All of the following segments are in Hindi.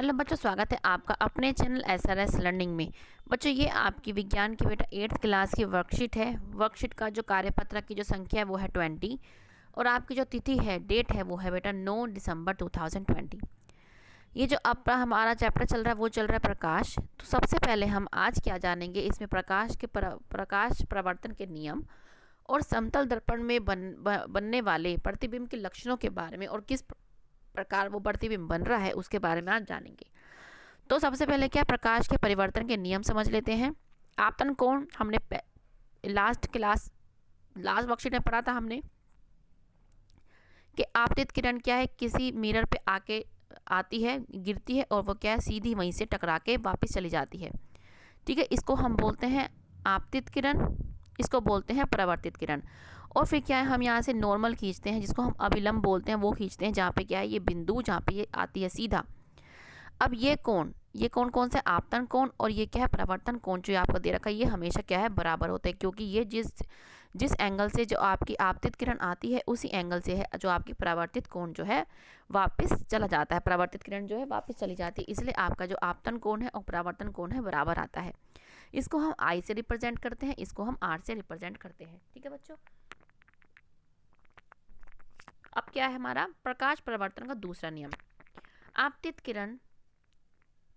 हेलो बच्चों, स्वागत है आपका अपने चैनल एसआरएस लर्निंग में। बच्चों, ये आपकी विज्ञान की बेटा 8th क्लास की वर्कशीट है। वर्कशीट का जो कार्यपत्र की जो संख्या है वो है 20 और आपकी जो तिथि है, डेट है, वो है बेटा 9 दिसंबर 2020। ये जो आपका हमारा चैप्टर चल रहा है वो चल रहा है प्रकाश। तो सबसे पहले हम आज क्या जानेंगे, इसमें प्रकाश प्रवर्तन के नियम और समतल दर्पण में बनने वाले प्रतिबिंब के लक्षणों के बारे में और किस प्रकार वो प्रतिबिंब बन रहा है उसके बारे में आज जानेंगे। तो सबसे पहले क्या प्रकाश के परिवर्तन के नियम समझ लेते हैं। आपतन कोण हमने लास्ट वर्कशीट में पढ़ा था हमने कि आपतित किरण क्या है, किसी मिरर पे आके आती है, गिरती है और वो क्या है, सीधी वहीं से टकरा के वापस चली जाती है। ठीक है, इसको हम बोलते हैं आपतित किरण, इसको बोलते हैं परावर्तित किरण। और फिर क्या है, हम यहाँ से नॉर्मल खींचते हैं जिसको हम अभिलंब बोलते हैं, वो खींचते हैं जहाँ पे क्या है, ये बिंदु जहाँ पे ये आती है सीधा। अब ये कौन कौन सा आपतन कोण और ये क्या है परावर्तन कोण जो आपको दे रखा है, ये हमेशा क्या है बराबर होता है, क्योंकि ये जिस एंगल से जो आपकी आपतित किरण आती है उसी एंगल से है जो आपकी परावर्तित कोण जो है वापस चला जाता है, परावर्तित किरण जो है वापस चली जाती है। इसलिए आपका जो आपतन कोण है और परावर्तन कोण है बराबर आता है। इसको हम आई से रिप्रेजेंट करते हैं, इसको हम आर से रिप्रेजेंट करते हैं। ठीक है बच्चों, अब क्या है हमारा प्रकाश प्रवर्तन का दूसरा नियम। आपतित किरण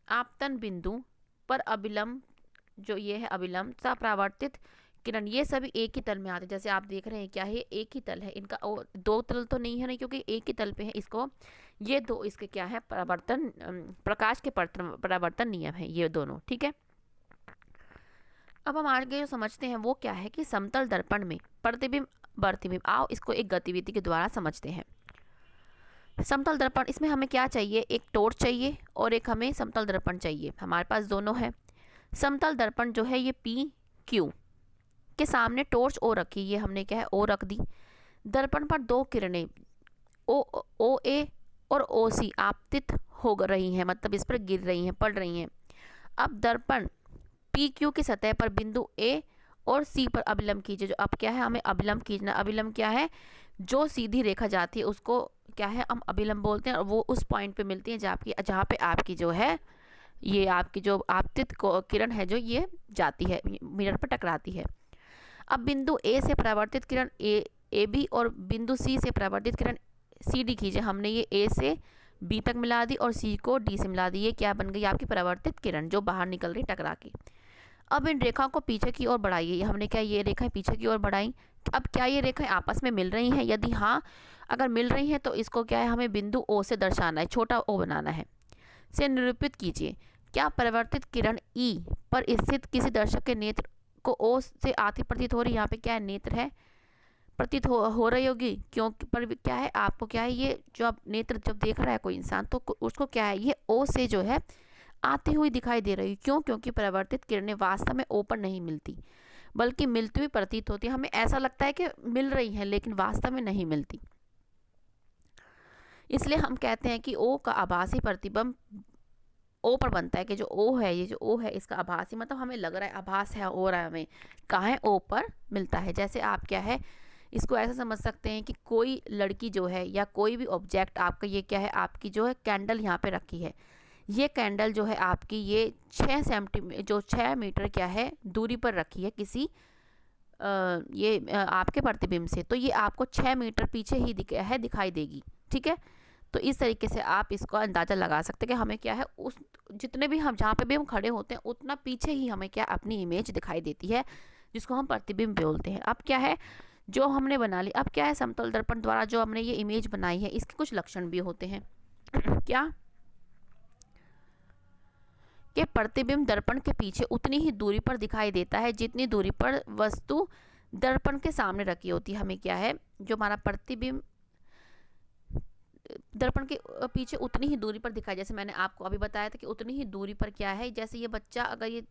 आपतन बिंदु पर अभिलंब, जो ये है अभिलंब तथा परावर्तित किरण, ये सभी एक ही तल में आते हैं। जैसे आप देख रहे हैं क्या है, एक ही तल है इनका, दो तल तो नहीं है ना, क्योंकि एक ही तल पे है। इसको ये दो इसके क्या है प्रकाश के परावर्तन नियम है ये दोनों। ठीक है, अब हम आगे जो समझते हैं वो क्या है कि समतल दर्पण में प्रतिबिंब प्रतिबिंब। आओ इसको एक गतिविधि के द्वारा समझते हैं। समतल दर्पण, इसमें हमें क्या चाहिए, एक टॉर्च चाहिए और एक हमें समतल दर्पण चाहिए। हमारे पास दोनों है। समतल दर्पण जो है ये पी क्यू के सामने टॉर्च ओ रखी, ये हमने क्या है ओ रख दी। दर्पण पर दो किरणें ओ ए और ओ सी आपतित हो रही हैं, मतलब इस पर गिर रही हैं, पड़ रही हैं। अब दर्पण पी क्यू की सतह पर बिंदु ए और सी पर अभिलंब कीजिए। जो अब क्या है, हमें अभिलंब खींचना। अभिलंब क्या है, जो सीधी रेखा जाती है उसको क्या है हम अभिलंब बोलते हैं, और वो उस पॉइंट पे मिलती है जहाँ पे आपकी जो है ये आपकी जो आपतित किरण है जो ये जाती है, मिरर पर टकराती है। अब बिंदु ए से परावर्तित किरण ए बी और बिंदु सी से परावर्तित किरण सी डी खींचे। हमने ये ए से बी तक मिला दी और सी को डी से मिला दी। ये क्या बन गई, आपकी परावर्तित किरण जो बाहर निकल रही टकरा के। अब इन रेखाओं को पीछे की ओर बढ़ाइए। हमने क्या ये रेखाएं पीछे की ओर बढ़ाई। अब क्या ये रेखाएं आपस में मिल रही हैं? यदि हाँ, अगर मिल रही हैं तो इसको क्या है, हमें बिंदु ओ से दर्शाना है, छोटा ओ बनाना है। से निरूपित कीजिए, क्या परिवर्तित किरण ई पर स्थित किसी दर्शक के नेत्र को ओ से आती प्रतीत हो रही? यहाँ पे क्या है, नेत्र है, प्रतीत हो रही होगी, क्योंकि पर क्या है आपको क्या है, ये जो आप नेत्र जब देख रहा है कोई इंसान तो उसको क्या है, ये ओ से जो है आती हुई दिखाई दे रही है। क्यों? क्योंकि परावर्तित किरणें वास्तव में ओ पर नहीं मिलती, बल्कि मिलती हुई प्रतीत होती है। हमें ऐसा लगता है कि मिल रही हैं, लेकिन वास्तव में नहीं मिलती। इसलिए हम कहते हैं कि ओ का आभासी प्रतिबिंब ओ पर बनता है, कि जो ओ है, ये जो ओ है इसका आभासी, मतलब हमें लग रहा है, आभास है, हो रहा है, हमें कहाँ है, ओ पर मिलता है। जैसे आप क्या है, इसको ऐसा समझ सकते हैं कि कोई लड़की जो है या कोई भी ऑब्जेक्ट आपका, ये क्या है, आपकी जो है कैंडल यहाँ पे रखी है। ये कैंडल जो है आपकी ये 6 मीटर क्या है दूरी पर रखी है किसी आपके प्रतिबिंब से, तो ये आपको 6 मीटर पीछे ही दिखाई देगी। ठीक है, तो इस तरीके से आप इसको अंदाज़ा लगा सकते हैं कि हमें क्या है, उस जितने भी हम जहाँ पे भी हम खड़े होते हैं उतना पीछे ही हमें क्या अपनी इमेज दिखाई देती है, जिसको हम प्रतिबिंब बोलते हैं। अब क्या है, जो हमने बना ली, अब क्या है, समतल दर्पण द्वारा जो हमने ये इमेज बनाई है इसके कुछ लक्षण भी होते हैं। क्या कि प्रतिबिंब दर्पण के पीछे उतनी ही दूरी पर दिखाई देता है जितनी दूरी पर वस्तु दर्पण के सामने रखी होती है। हमें क्या है, जो हमारा प्रतिबिंब दर्पण के पीछे उतनी ही दूरी पर दिखाई, जैसे मैंने आपको अभी बताया था कि उतनी ही दूरी पर क्या है, जैसे ये बच्चा अगर ये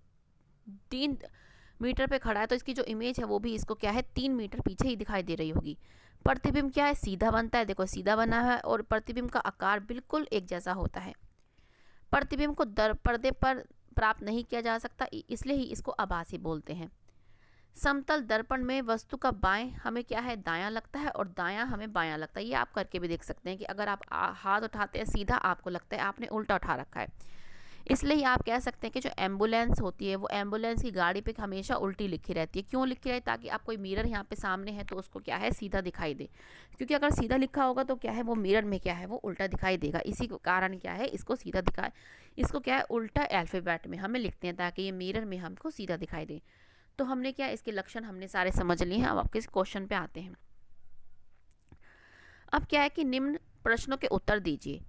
3 मीटर पे खड़ा है तो इसकी जो इमेज है वो भी इसको क्या है 3 मीटर पीछे ही दिखाई दे रही होगी। प्रतिबिंब क्या है, सीधा बनता है, देखो सीधा बना है, और प्रतिबिंब का आकार बिल्कुल एक जैसा होता है। प्रतिबिंब को पर्दे पर प्राप्त नहीं किया जा सकता, इसलिए ही इसको आभासी बोलते हैं। समतल दर्पण में वस्तु का बाएं हमें क्या है, दायां लगता है, और दायां हमें बायां लगता है। ये आप करके भी देख सकते हैं कि अगर आप हाथ उठाते हैं सीधा, आपको लगता है आपने उल्टा उठा रखा है। इसलिए आप कह सकते हैं कि जो एम्बुलेंस होती है वो एम्बुलेंस की गाड़ी पे हमेशा उल्टी लिखी रहती है। क्यों लिखी रहती है? ताकि आप कोई मिरर यहाँ पे सामने है तो उसको क्या है, सीधा दिखाई दे। क्योंकि अगर सीधा लिखा होगा तो क्या है, वो मिरर में क्या है, वो उल्टा दिखाई देगा। इसी कारण क्या है, इसको सीधा दिखाए, इसको क्या है, उल्टा अल्फाबेट में हमें लिखते हैं ताकि ये मिरर में हमको सीधा दिखाई दे। तो हमने क्या, इसके लक्षण हमने सारे समझ लिए हैं। अब आपके इस क्वेश्चन पे आते हैं। अब क्या है कि निम्न प्रश्नों के उत्तर दीजिए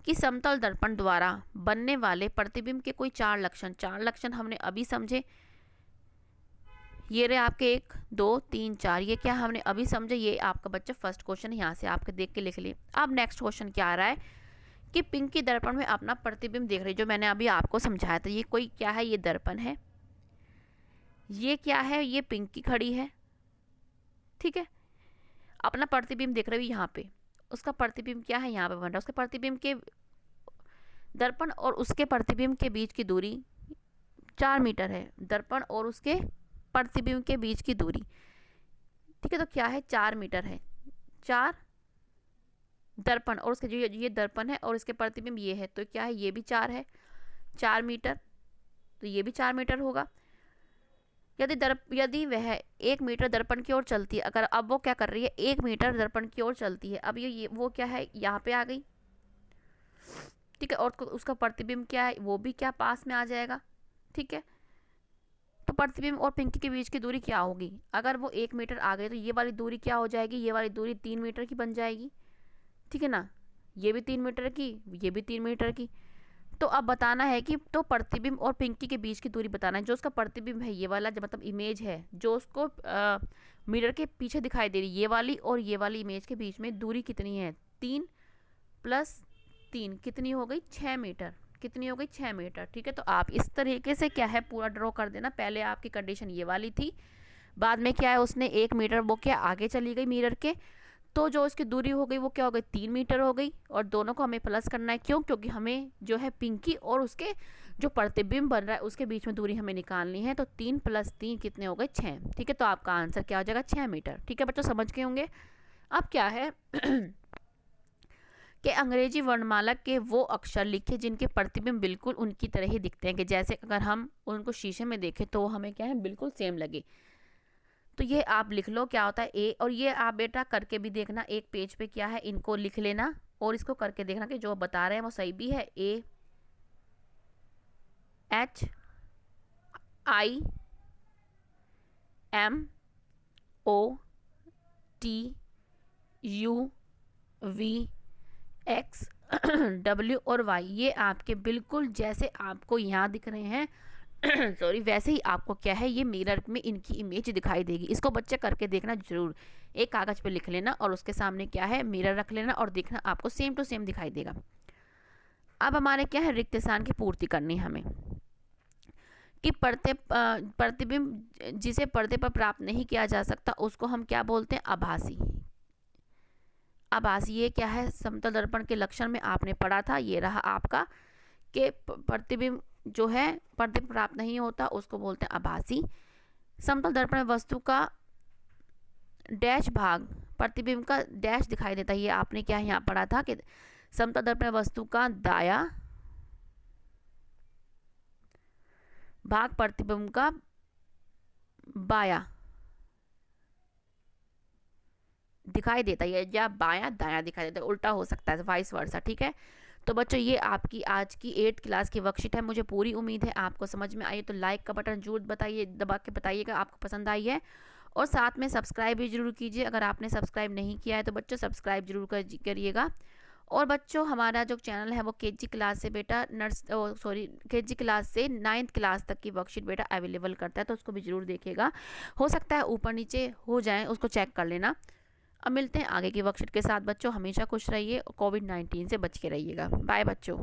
कि समतल दर्पण द्वारा बनने वाले प्रतिबिंब के कोई चार लक्षण हमने अभी समझे। ये रहे आपके 1 2 3 4, ये क्या हमने अभी समझे। ये आपका बच्चा फर्स्ट क्वेश्चन यहाँ से आपके देख के लिख लिए। अब नेक्स्ट क्वेश्चन क्या आ रहा है कि पिंकी दर्पण में अपना प्रतिबिंब देख रही है, जो मैंने अभी आपको समझाया था। ये कोई क्या है, ये दर्पण है। ये क्या है, ये पिंकी खड़ी है, ठीक है, अपना प्रतिबिंब देख रही है यहाँ पे। उसका प्रतिबिंब क्या है, यहाँ पे बन रहा है। उसके प्रतिबिंब के दर्पण और उसके प्रतिबिंब के बीच की दूरी 4 मीटर है। दर्पण और उसके प्रतिबिंब के बीच की दूरी, ठीक है, तो क्या है, 4 मीटर है। 4 दर्पण और उसके जो ये दर्पण है और इसके प्रतिबिंब ये है, तो क्या है, ये भी 4 है, 4 मीटर, तो ये भी 4 मीटर होगा। यदि वह 1 मीटर दर्पण की ओर चलती है, अगर अब वो क्या कर रही है, 1 मीटर दर्पण की ओर चलती है। अब ये वो क्या है, यहाँ पे आ गई, ठीक है, और उसका प्रतिबिंब क्या है, वो भी क्या पास में आ जाएगा, ठीक है। तो प्रतिबिंब और पिंकी के बीच की दूरी क्या होगी, अगर वो 1 मीटर आ गई तो ये वाली दूरी क्या हो जाएगी, ये वाली दूरी 3 मीटर की बन जाएगी, ठीक है ना। ये भी 3 मीटर की, ये भी 3 मीटर की। तो अब बताना है कि तो प्रतिबिंब और पिंकी के बीच की दूरी बताना है। जो उसका प्रतिबिंब है, ये वाला जो मतलब इमेज है जो उसको मिरर के पीछे दिखाई दे रही, ये वाली और ये वाली इमेज के बीच में दूरी कितनी है, 3 + 3 कितनी हो गई, 6 मीटर। कितनी हो गई, 6 मीटर, ठीक है। तो आप इस तरीके से क्या है, पूरा ड्रॉ कर देना। पहले आपकी कंडीशन ये वाली थी, बाद में क्या है, उसने 1 मीटर वो क्या आगे चली गई मिरर के, तो जो इसकी दूरी हो गई वो क्या हो गई, 3 मीटर हो गई। और दोनों को हमें प्लस करना है, क्यों, क्योंकि हमें जो है पिंकी और उसके जो प्रतिबिंब बन रहा है उसके बीच में दूरी हमें निकालनी है। तो 3 + 3 कितने हो गए, 6, ठीक है। तो आपका आंसर क्या हो जाएगा, 6 मीटर, ठीक है बच्चों, समझ गए होंगे। अब क्या है कि अंग्रेजी वर्णमाला के वो अक्षर लिखे जिनके प्रतिबिंब बिल्कुल उनकी तरह ही दिखते हैं, कि जैसे अगर हम उनको शीशे में देखें तो हमें क्या है, बिल्कुल सेम लगे। तो ये आप लिख लो क्या होता है ए, और ये आप बेटा करके भी देखना, एक पेज पे क्या है, इनको लिख लेना और इसको करके देखना कि जो बता रहे हैं वो सही भी है। AHIMOTUVX W और Y, ये आपके बिल्कुल जैसे आपको यहाँ दिख रहे हैं सॉरी, वैसे ही आपको क्या है, ये मिरर में इनकी इमेज दिखाई देगी। इसको बच्चे करके देखना जरूर, एक कागज पे लिख लेना और उसके सामने क्या है, मिरर रख लेना और देखना आपको सेम टू सेम दिखाई देगा। अब हमारे क्या है, रिक्त स्थान की पूर्ति करनी हमें, कि प्रतिबिंब जिसे पर्दे पर प्राप्त नहीं किया जा सकता उसको हम क्या बोलते हैं, आभासी। आभासी ये क्या है, समतल दर्पण के लक्षण में आपने पढ़ा था, ये रहा आपका, कि प्रतिबिंब जो है पर्दे पर प्राप्त नहीं होता उसको बोलते हैं आभासी। समतल दर्पण में वस्तु का डैश भाग प्रतिबिंब का डैश दिखाई देता है। ये आपने क्या यहाँ पढ़ा था कि समतल दर्पण में वस्तु का दाया भाग प्रतिबिंब का बाया दिखाई देता है, या बाया दाया दिखाई देता है, उल्टा हो सकता है, वाइस वर्सा, ठीक है। तो बच्चों ये आपकी आज की 8th क्लास की वर्कशीट है। मुझे पूरी उम्मीद है आपको समझ में आई। तो लाइक का बटन जरूर बताइए, दबा के बताइएगा आपको पसंद आई है, और साथ में सब्सक्राइब भी जरूर कीजिए। अगर आपने सब्सक्राइब नहीं किया है तो बच्चों सब्सक्राइब जरूर करिएगा। और बच्चों हमारा जो चैनल है वो KG क्लास से बेटा KG क्लास से 9th क्लास तक की वर्कशीट बेटा अवेलेबल करता है, तो उसको भी जरूर देखिएगा। हो सकता है ऊपर नीचे हो जाए, उसको चेक कर लेना। अब मिलते हैं आगे की वर्कशीट के साथ बच्चों। हमेशा खुश रहिए और कोविड-19 से बच के रहिएगा। बाय बच्चों।